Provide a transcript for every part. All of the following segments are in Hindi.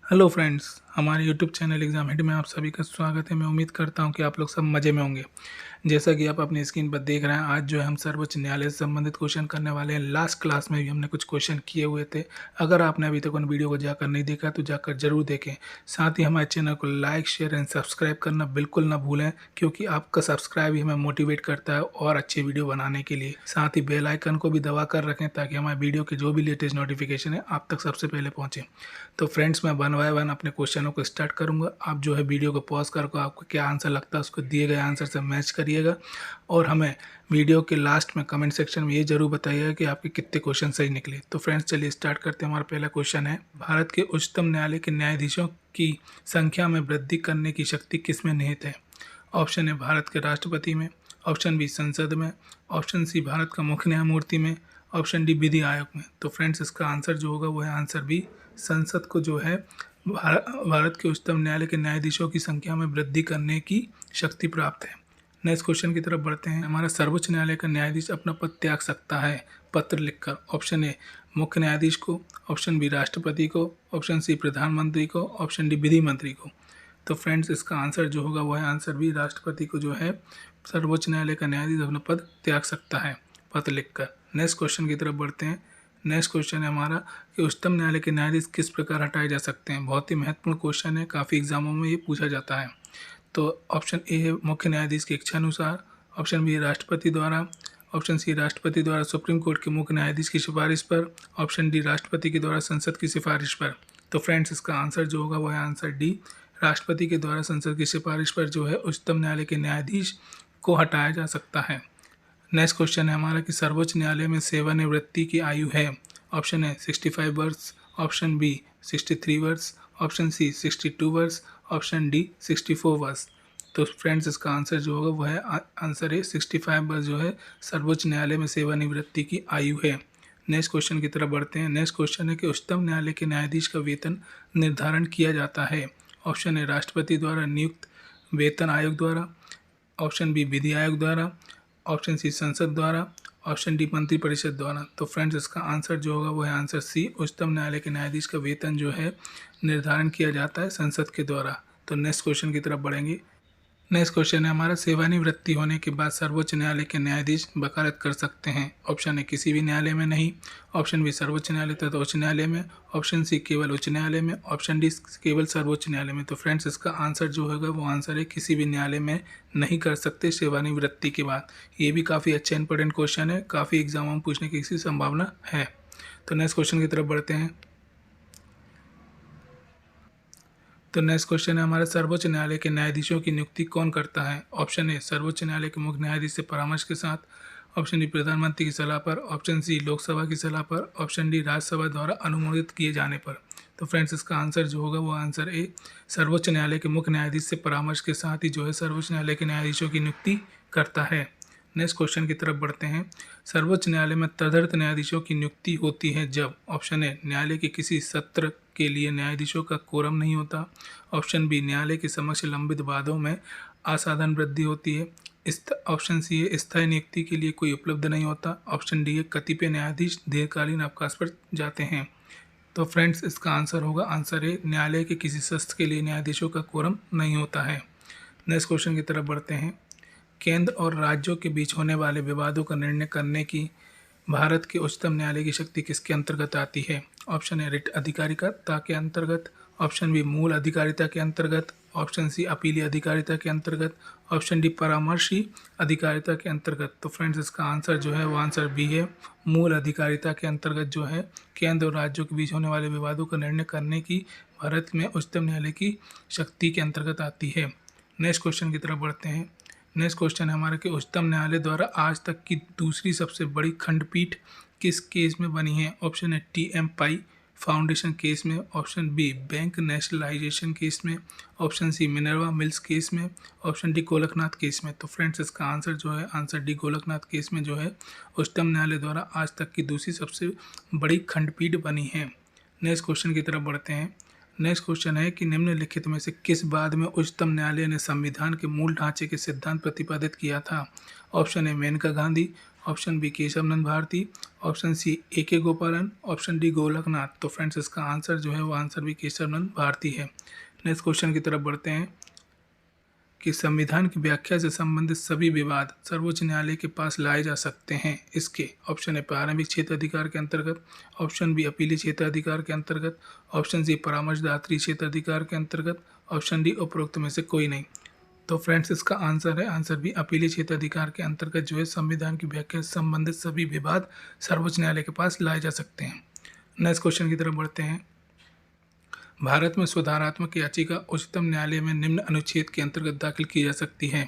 हेलो फ्रेंड्स, हमारे यूट्यूब चैनल एग्जाम हिट में आप सभी का स्वागत है। मैं उम्मीद करता हूं कि आप लोग सब मज़े में होंगे। जैसा कि आप अपनी स्क्रीन पर देख रहे हैं, आज जो है हम सर्वोच्च न्यायालय से संबंधित क्वेश्चन करने वाले हैं। लास्ट क्लास में भी हमने कुछ क्वेश्चन किए हुए थे। अगर आपने अभी तक उन वीडियो को जाकर नहीं देखा तो जाकर जरूर देखें। साथ ही हमारे चैनल को लाइक, शेयर एंड सब्सक्राइब करना बिल्कुल ना भूलें, क्योंकि आपका सब्सक्राइब ही हमें मोटिवेट करता है और अच्छी वीडियो बनाने के लिए। साथ ही बेल आइकन को भी दबा कर रखें ताकि हमारे वीडियो के जो भी लेटेस्ट नोटिफिकेशन है आप तक सबसे पहले पहुँचे। तो फ्रेंड्स, मैं वन बाय वन अपने क्वेश्चनों को स्टार्ट करूंगा। आप जो है वीडियो को पॉज करके आपको क्या आंसर लगता है उसको दिए गए आंसर से मैच करिएगा और हमें वीडियो के लास्ट में कमेंट सेक्शन में ये जरूर बताइएगा कि आपके कितने क्वेश्चन सही निकले। तो फ्रेंड्स, चलिए स्टार्ट करते हैं। हमारा पहला क्वेश्चन है, भारत के उच्चतम न्यायालय के न्यायाधीशों की संख्या में वृद्धि करने की शक्ति किसमें निहित है? ऑप्शन है भारत के राष्ट्रपति में, ऑप्शन बी संसद में, ऑप्शन सी भारत का मुख्य न्यायमूर्ति में, ऑप्शन डी विधि आयोग में। तो फ्रेंड्स, इसका आंसर जो होगा वो है आंसर बी, संसद को जो है भारत के उच्चतम न्यायालय के न्यायाधीशों की संख्या में वृद्धि करने की शक्ति प्राप्त है। नेक्स्ट क्वेश्चन की तरफ बढ़ते हैं। हमारा सर्वोच्च न्यायालय का न्यायाधीश अपना पद त्याग सकता है पत्र लिखकर। ऑप्शन ए मुख्य न्यायाधीश को, ऑप्शन बी राष्ट्रपति को, ऑप्शन सी प्रधानमंत्री को, ऑप्शन डी विधि मंत्री को। तो फ्रेंड्स, इसका आंसर जो होगा वो है आंसर बी, राष्ट्रपति को जो है सर्वोच्च न्यायालय का न्यायाधीश अपना पद त्याग सकता है पत्र लिखकर। नेक्स्ट क्वेश्चन की तरफ बढ़ते हैं। नेक्स्ट क्वेश्चन है हमारा कि उच्चतम न्यायालय के न्यायाधीश किस प्रकार हटाए जा सकते हैं। बहुत ही महत्वपूर्ण क्वेश्चन है, काफ़ी एग्जामों में ये पूछा जाता है। तो ऑप्शन ए है मुख्य न्यायाधीश की इच्छा अनुसार, ऑप्शन बी राष्ट्रपति द्वारा, ऑप्शन सी राष्ट्रपति द्वारा सुप्रीम कोर्ट के मुख्य न्यायाधीश की सिफारिश पर, ऑप्शन डी राष्ट्रपति के द्वारा संसद की सिफारिश पर। तो फ्रेंड्स, इसका आंसर जो होगा वो है आंसर डी, राष्ट्रपति के द्वारा संसद की सिफारिश पर जो है उच्चतम न्यायालय के न्यायाधीश को हटाया जा सकता है। नेक्स्ट क्वेश्चन है हमारा कि सर्वोच्च न्यायालय में सेवानिवृत्ति की आयु है। ऑप्शन है 65 वर्ष, ऑप्शन बी 63 वर्ष, ऑप्शन सी 62 वर्ष, ऑप्शन डी 64 वर्ष। तो फ्रेंड्स, इसका आंसर जो होगा वो है आंसर है 65 वर्ष जो है सर्वोच्च न्यायालय में सेवानिवृत्ति की आयु है। नेक्स्ट क्वेश्चन की तरफ बढ़ते हैं। नेक्स्ट क्वेश्चन है कि उच्चतम न्यायालय के न्यायाधीश का वेतन निर्धारण किया जाता है। ऑप्शन है राष्ट्रपति द्वारा नियुक्त वेतन आयोग द्वारा, ऑप्शन बी विधि आयोग द्वारा, ऑप्शन सी संसद द्वारा, ऑप्शन डी मंत्रिपरिषद द्वारा। तो फ्रेंड्स, इसका आंसर जो होगा वो है आंसर सी, उच्चतम न्यायालय के न्यायाधीश का वेतन जो है निर्धारण किया जाता है संसद के द्वारा। तो नेक्स्ट क्वेश्चन की तरफ बढ़ेंगे। नेक्स्ट क्वेश्चन है हमारा, सेवानिवृत्ति होने के बाद सर्वोच्च न्यायालय के न्यायाधीश वकालत कर सकते हैं। ऑप्शन है किसी भी न्यायालय में नहीं, ऑप्शन बी सर्वोच्च न्यायालय तथा उच्च न्यायालय में, ऑप्शन सी केवल उच्च न्यायालय में, ऑप्शन डी केवल सर्वोच्च न्यायालय में। तो फ्रेंड्स, इसका आंसर जो होगा वो आंसर है किसी भी न्यायालय में नहीं कर सकते सेवानिवृत्ति के बाद। ये भी काफ़ी अच्छा इंपॉर्टेंट क्वेश्चन है, काफ़ी एग्जामों में पूछने की इसकी संभावना है। तो नेक्स्ट क्वेश्चन की तरफ बढ़ते हैं। तो नेक्स्ट क्वेश्चन है हमारा, सर्वोच्च न्यायालय के न्यायाधीशों की नियुक्ति कौन करता है। ऑप्शन ए सर्वोच्च न्यायालय के मुख्य न्यायाधीश से परामर्श के साथ, ऑप्शन डी प्रधानमंत्री की सलाह पर, ऑप्शन सी लोकसभा की सलाह पर, ऑप्शन डी राज्यसभा द्वारा अनुमोदित किए जाने पर। तो फ्रेंड्स, इसका आंसर जो होगा वो आंसर ए, सर्वोच्च न्यायालय के मुख्य न्यायाधीश से परामर्श के साथ ही जो है सर्वोच्च न्यायालय के न्यायाधीशों की नियुक्ति करता है। नेक्स्ट क्वेश्चन की तरफ बढ़ते हैं। सर्वोच्च न्यायालय में तदर्थ न्यायाधीशों की नियुक्ति होती है जब, ऑप्शन ए न्यायालय के किसी सत्र के लिए न्यायाधीशों का कोरम नहीं होता, ऑप्शन बी न्यायालय के समक्ष लंबित वादों में असाधारण वृद्धि होती है, ऑप्शन सी है स्थायी नियुक्ति के लिए कोई उपलब्ध नहीं होता, ऑप्शन डी है कतिपय न्यायाधीश दीर्घकालीन अवकाश पर जाते हैं। तो फ्रेंड्स, इसका आंसर होगा आंसर ए, न्यायालय के किसी सत्र के लिए न्यायाधीशों का कोरम नहीं होता है। नेक्स्ट क्वेश्चन की तरफ बढ़ते हैं। केंद्र और राज्यों के बीच होने वाले विवादों का निर्णय करने की भारत के उच्चतम न्यायालय की शक्ति किसके अंतर्गत आती है। ऑप्शन है रिट अधिकारिता के अंतर्गत, ऑप्शन बी मूल अधिकारिता के अंतर्गत, ऑप्शन सी अपीलीय अधिकारिता के अंतर्गत, ऑप्शन डी परामर्शी अधिकारिता के अंतर्गत। तो फ्रेंड्स, इसका आंसर जो है वो आंसर बी है, मूल अधिकारिता के अंतर्गत जो है केंद्र और राज्यों के बीच होने वाले विवादों का निर्णय करने की भारत में उच्चतम न्यायालय की शक्ति के अंतर्गत आती है। नेक्स्ट क्वेश्चन की तरफ बढ़ते हैं। नेक्स्ट क्वेश्चन है हमारा कि उच्चतम न्यायालय द्वारा आज तक की दूसरी सबसे बड़ी खंडपीठ किस केस में बनी है। ऑप्शन है टी.एम. पाई फाउंडेशन केस में, option B bank nationalisation case में, option C Minerva Mills case में, ऑप्शन डी गोलकनाथ केस में। तो फ्रेंड्स, इसका आंसर जो है आंसर डी गोलकनाथ केस में जो है उच्चतम न्यायालय द्वारा आज तक की दूसरी सबसे बड़ी खंडपीठ बनी है। नेक्स्ट क्वेश्चन की तरफ बढ़ते हैं। नेक्स्ट क्वेश्चन है कि निम्नलिखित में से किस बाद में उच्चतम न्यायालय ने संविधान के मूल ढांचे के सिद्धांत प्रतिपादित किया था। ऑप्शन है Maneka Gandhi, option B Kesavananda Bharati, option C A K Gopalan, option D Golaknath. तो फ्रेंड्स इसका आंसर जो है वो आंसर भी केशवनंद भारती है। नेक्स्ट क्वेश्चन की तरफ बढ़ते हैं कि संविधान की व्याख्या से संबंधित सभी विवाद सर्वोच्च न्यायालय के पास लाए जा सकते हैं। इसके ऑप्शन ए प्रारंभिक क्षेत्र अधिकार के अंतर्गत, ऑप्शन बी अपीली क्षेत्र अधिकार के अंतर्गत, ऑप्शन सी परामर्शदात्री क्षेत्र अधिकार के अंतर्गत, ऑप्शन डी उपरोक्त में से कोई नहीं। तो फ्रेंड्स इसका आंसर है आंसर बी अपीली क्षेत्र अधिकार के अंतर्गत जो है संविधान की व्याख्या से संबंधित सभी विवाद सर्वोच्च न्यायालय के पास लाए जा सकते हैं। नेक्स्ट क्वेश्चन की तरफ बढ़ते हैं। भारत में सुधारात्मक याचिका उच्चतम न्यायालय में निम्न अनुच्छेद के अंतर्गत दाखिल की जा सकती है।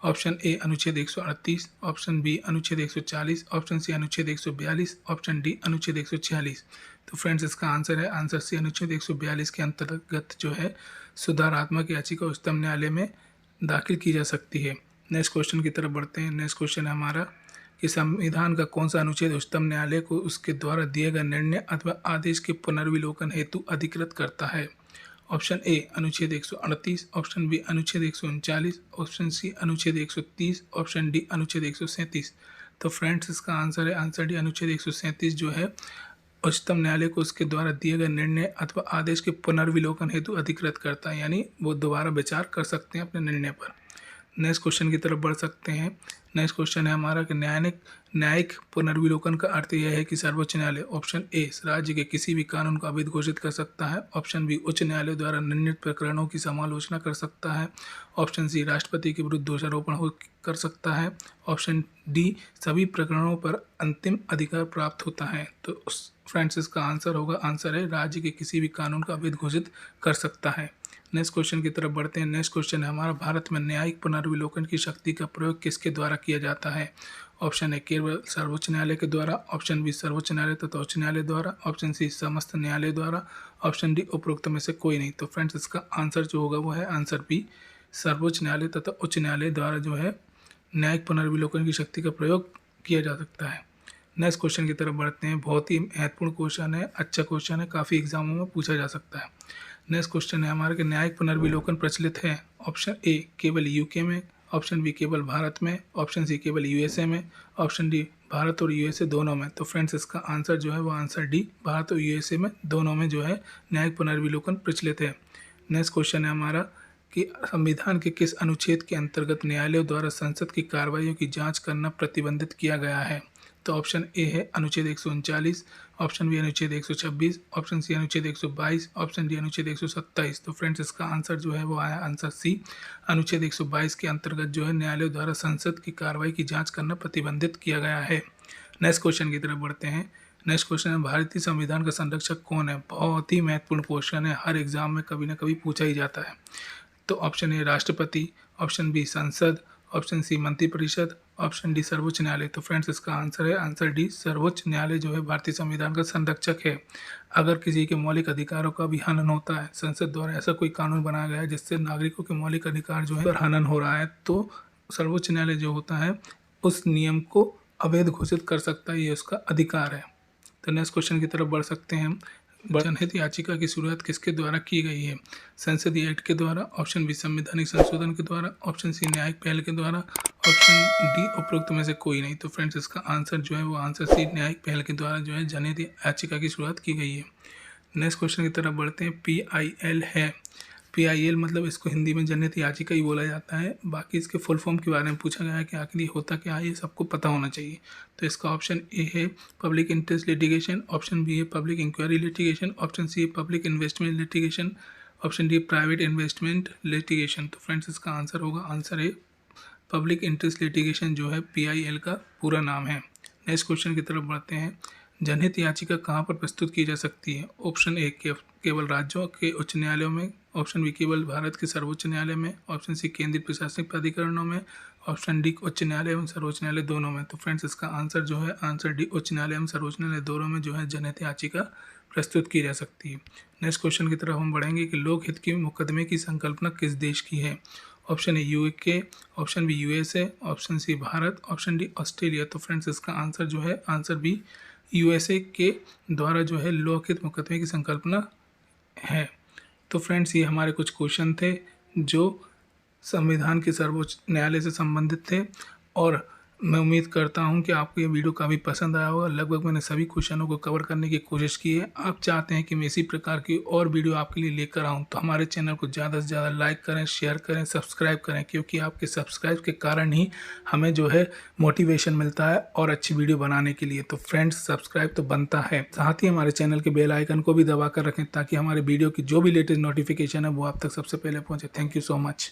ऑप्शन ए अनुच्छेद 138, ऑप्शन बी अनुच्छेद 140, ऑप्शन सी अनुच्छेद 142, ऑप्शन डी अनुच्छेद 146। तो फ्रेंड्स इसका आंसर है आंसर सी अनुच्छेद 142 के अंतर्गत जो है सुधारात्मक याचिका उच्चतम न्यायालय में दाखिल की जा सकती है। नेक्स्ट क्वेश्चन की तरफ बढ़ते हैं। नेक्स्ट क्वेश्चन है हमारा कि संविधान का कौन सा अनुच्छेद उच्चतम न्यायालय को उसके द्वारा दिए गए निर्णय अथवा आदेश के पुनर्विलोकन हेतु अधिकृत करता है। ऑप्शन ए अनुच्छेद 138, ऑप्शन बी अनुच्छेद 139, ऑप्शन सी अनुच्छेद 130, ऑप्शन डी अनुच्छेद 137। तो फ्रेंड्स इसका आंसर है आंसर डी अनुच्छेद 137 जो है उच्चतम न्यायालय को उसके द्वारा दिए गए निर्णय अथवा आदेश के पुनर्विलोकन हेतु अधिकृत करता है, यानी वो दोबारा विचार कर सकते हैं अपने निर्णय पर। नेक्स्ट क्वेश्चन की तरफ बढ़ सकते हैं। नेक्स्ट क्वेश्चन है हमारा कि न्यायिक पुनर्विलोकन का अर्थ यह है कि सर्वोच्च न्यायालय ऑप्शन ए राज्य के किसी भी कानून को अवैध घोषित कर सकता है, ऑप्शन बी उच्च न्यायालय द्वारा निर्णीत प्रकरणों की समालोचना कर सकता है, ऑप्शन सी राष्ट्रपति के विरुद्ध दोषारोपण कर सकता है, ऑप्शन डी सभी प्रकरणों पर अंतिम अधिकार प्राप्त होता है। तो फ्रेंड्स इसका आंसर होगा आंसर है राज्य के किसी भी कानून को अवैध घोषित कर सकता है। नेक्स्ट क्वेश्चन की तरफ बढ़ते हैं। नेक्स्ट क्वेश्चन है हमारा भारत में न्यायिक पुनर्विलोकन की शक्ति का प्रयोग किसके द्वारा किया जाता है। ऑप्शन ए केवल सर्वोच्च न्यायालय के द्वारा, ऑप्शन बी सर्वोच्च न्यायालय तथा उच्च न्यायालय द्वारा, ऑप्शन सी समस्त न्यायालय द्वारा, ऑप्शन डी उपरोक्त में से कोई नहीं। तो फ्रेंड्स इसका आंसर जो होगा वो है आंसर बी सर्वोच्च न्यायालय तथा उच्च न्यायालय द्वारा जो है न्यायिक पुनर्विलोकन की शक्ति का प्रयोग किया जा सकता है। नेक्स्ट क्वेश्चन की तरफ बढ़ते हैं। बहुत ही महत्वपूर्ण क्वेश्चन है, अच्छा क्वेश्चन है, काफ़ी एग्जामों में पूछा जा सकता है। नेक्स्ट क्वेश्चन है हमारा कि न्यायिक पुनर्विलोकन प्रचलित है। ऑप्शन ए केवल यूके में, ऑप्शन बी केवल भारत में, ऑप्शन सी केवल यूएसए में, ऑप्शन डी भारत और यूएसए दोनों में। तो फ्रेंड्स इसका आंसर जो है वो आंसर डी भारत और यूएसए में दोनों में जो है न्यायिक पुनर्विलोकन प्रचलित है। नेक्स्ट क्वेश्चन है हमारा कि संविधान के किस अनुच्छेद के अंतर्गत न्यायालयों द्वारा संसद की कार्रवाइयों की जांच करना प्रतिबंधित किया गया है। तो ऑप्शन ए है अनुच्छेद 139, ऑप्शन बी अनुच्छेद 126, ऑप्शन सी अनुच्छेद 122, ऑप्शन डी अनुच्छेद 127। तो फ्रेंड्स इसका आंसर जो है वो आया आंसर सी अनुच्छेद 122 के अंतर्गत जो है न्यायालयों द्वारा संसद की कार्रवाई की जांच करना प्रतिबंधित किया गया है। नेक्स्ट क्वेश्चन की तरफ बढ़ते हैं। नेक्स्ट क्वेश्चन है भारतीय संविधान का संरक्षक कौन है। बहुत ही महत्वपूर्ण क्वेश्चन है, हर एग्जाम में कभी ना कभी पूछा ही जाता है। तो ऑप्शन ए राष्ट्रपति, ऑप्शन बी संसद, ऑप्शन सी मंत्रिपरिषद, ऑप्शन डी सर्वोच्च न्यायालय। तो फ्रेंड्स इसका आंसर है आंसर डी सर्वोच्च न्यायालय जो है भारतीय संविधान का संरक्षक है। अगर किसी के मौलिक अधिकारों का भी हनन होता है, संसद द्वारा ऐसा कोई कानून बनाया गया है जिससे नागरिकों के मौलिक अधिकार जो है पर हनन हो रहा है, तो सर्वोच्च न्यायालय जो होता है उस नियम को अवैध घोषित कर सकता है, ये उसका अधिकार है। तो नेक्स्ट क्वेश्चन की तरफ बढ़ सकते हैं हम। जनहित याचिका की शुरुआत किसके द्वारा की गई है। संसदीय एक्ट के द्वारा, ऑप्शन बी संवैधानिक संशोधन के द्वारा, ऑप्शन सी न्यायिक पहल के द्वारा, ऑप्शन डी उपरोक्त में से कोई नहीं। तो फ्रेंड्स इसका आंसर जो है वो आंसर सी न्यायिक पहल के द्वारा जो है जनहित याचिका की शुरुआत की गई है। नेक्स्ट क्वेश्चन की तरफ बढ़ते हैं। PIL है, PIL मतलब इसको हिंदी में जनहित याचिका ही बोला जाता है। बाकी इसके फुल फॉर्म के बारे में पूछा गया है कि आखिर ये होता क्या है, ये सबको पता होना चाहिए। तो इसका ऑप्शन ए है public interest litigation, option B है public inquiry litigation, option C है public investment litigation, option D private investment litigation. तो फ्रेंड्स इसका आंसर होगा आंसर है पब्लिक इंटरेस्ट लिटिगेशन जो है PIL का पूरा नाम है। नेक्स्ट क्वेश्चन की तरफ बढ़ते हैं। जनहित याचिका कहाँ पर प्रस्तुत की जा सकती है। ऑप्शन ए केवल राज्यों के उच्च न्यायालयों में, ऑप्शन बी केवल भारत के सर्वोच्च न्यायालय में, ऑप्शन सी केंद्रीय प्रशासनिक प्राधिकरणों में, ऑप्शन डी उच्च न्यायालय एवं सर्वोच्च न्यायालय दोनों में। तो फ्रेंड्स इसका आंसर जो है आंसर डी उच्च न्यायालय एवं सर्वोच्च न्यायालय दोनों में जो है जनहित याचिका प्रस्तुत की जा सकती है। नेक्स्ट क्वेश्चन की तरफ हम बढ़ेंगे कि लोकहित के मुकदमे की संकल्पना किस देश की है। Option A UK, option B USA, option C Bharat, option D Australia. तो फ्रेंड्स इसका आंसर जो है आंसर बी USA के द्वारा जो है लोकहित मुकदमे की संकल्पना है। तो फ्रेंड्स ये हमारे कुछ क्वेश्चन थे जो संविधान के सर्वोच्च न्यायालय से संबंधित थे। और मैं उम्मीद करता हूं कि आपको ये वीडियो काफ़ी पसंद आया होगा। लगभग मैंने सभी क्वेश्चनों को कवर करने की कोशिश की है। आप चाहते हैं कि मैं इसी प्रकार की और वीडियो आपके लिए लेकर आऊं, तो हमारे चैनल को ज़्यादा से ज़्यादा लाइक करें, शेयर करें, सब्सक्राइब करें, क्योंकि आपके सब्सक्राइब के कारण ही हमें जो है मोटिवेशन मिलता है और अच्छी वीडियो बनाने के लिए। तो फ्रेंड्स, सब्सक्राइब तो बनता है, साथ ही हमारे चैनल के बेल आइकन को भी दबा कर रखें ताकि हमारे वीडियो की जो भी लेटेस्ट नोटिफिकेशन है वो आप तक सबसे पहले पहुँचे। Thank you so much.